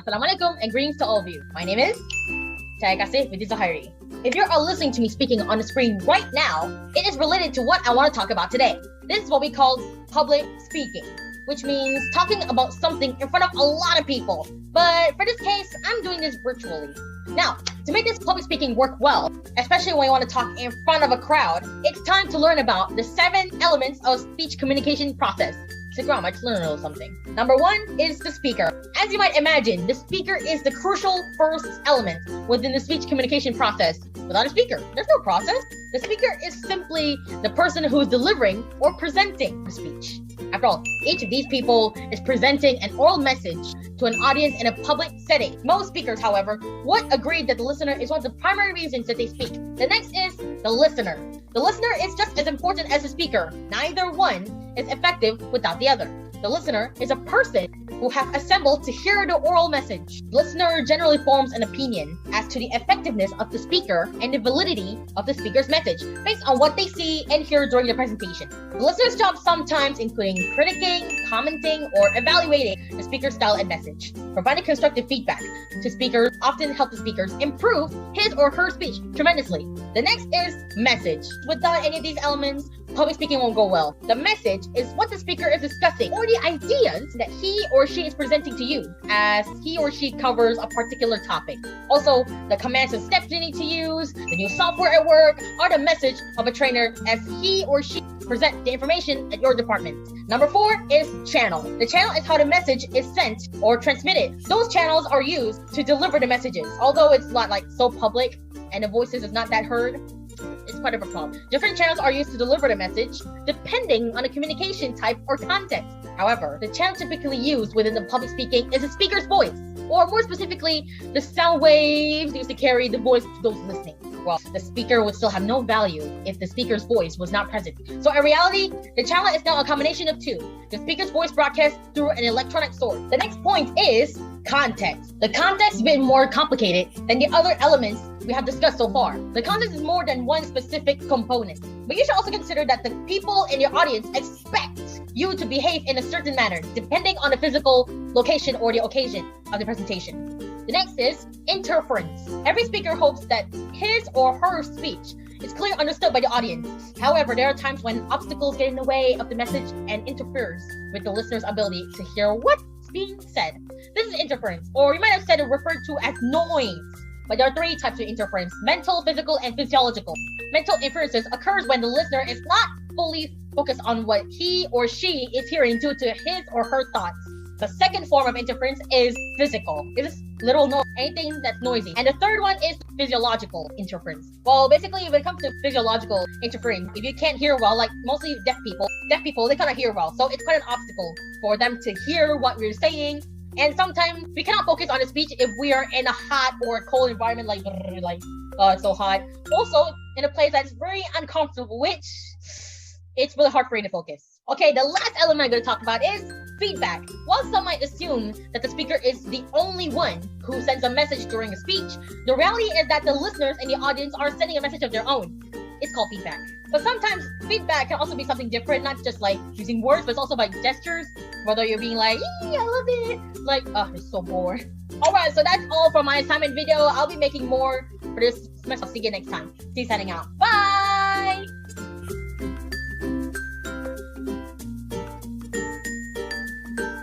Assalamualaikum and greetings to all of you. My name is Saya Kasih binti Zahari. If you are listening to me speaking on the screen right now, it is related to what I want to talk about today. This is what we call public speaking, which means talking about something in front of a lot of people. But for this case, I'm doing this virtually. Now, to make this public speaking work well, especially when you want to talk in front of a crowd, it's time to learn about the 7 elements of speech communication process. Stick around, I just learned a little something. Number 1 is the speaker. As you might imagine, the speaker is the crucial first element within the speech communication process. Without a speaker, there's no process. The speaker is simply the person who is delivering or presenting the speech. After all, each of these people is presenting an oral message to an audience in a public setting. Most speakers, however, would agree that the listener is one of the primary reasons that they speak. The next is the listener. The listener is just as important as the speaker. Neither one is effective without the other. The listener is a person who have assembled to hear the oral message. The listener generally forms an opinion as to the effectiveness of the speaker and the validity of the speaker's message based on what they see and hear during the presentation. The listener's job sometimes including critiquing, commenting, or evaluating the speaker's style and message. Providing constructive feedback to speakers often help the speakers improve his or her speech tremendously. The next is message. Without any of these elements, public speaking won't go well. The message is what the speaker is discussing or the ideas that he or she is presenting to you as he or she covers a particular topic. Also, the commands and steps you need to use, the new software at work, or the message of a trainer as he or she present the information at your department. Number 4 is channel. The channel is how the message is sent or transmitted. Those channels are used to deliver the messages. Although it's not like so public and the voices is not that heard, it's part of a problem. Different channels are used to deliver the message depending on the communication type or context. However, the channel typically used within the public speaking is the speaker's voice, or more specifically, the sound waves used to carry the voice to those listening. Well, the speaker would still have no value if the speaker's voice was not present. So in reality, the channel is now a combination of 2. The speaker's voice broadcast through an electronic source. The next point is context. The context is a bit more complicated than the other elements we have discussed so far. The context is more than one specific component. But you should also consider that the people in your audience expect you to behave in a certain manner, depending on the physical location or the occasion of the presentation. The next is interference. Every speaker hopes that his or her speech is clearly understood by the audience. However, there are times when obstacles get in the way of the message and interferes with the listener's ability to hear what's being said. This is interference, or you might have said it referred to as noise. But there are 3 types of interference: mental, physical, and physiological. Mental interferences occurs when the listener is not fully focused on what he or she is hearing due to his or her thoughts. The second form of interference is physical. It is little noise, anything that's noisy. And the third one is physiological interference. Well, basically, when it comes to physiological interference, if you can't hear well, like mostly deaf people, they cannot hear well. So it's quite an obstacle for them to hear what we're saying. And sometimes we cannot focus on the speech if we are in a hot or cold environment, like it's so hot. Also, in a place that's very uncomfortable, which it's really hard for you to focus. Okay, the last element I'm going to talk about is feedback. While some might assume that the speaker is the only one who sends a message during a speech, the reality is that the listeners and the audience are sending a message of their own. It's called feedback. But sometimes feedback can also be something different, not just like using words, but it's also by gestures. Whether you're being like, I love it, like, oh, it's so bored. Alright, so that's all for my assignment video. I'll be making more for this semester. I'll see you next time. See you signing out. Bye!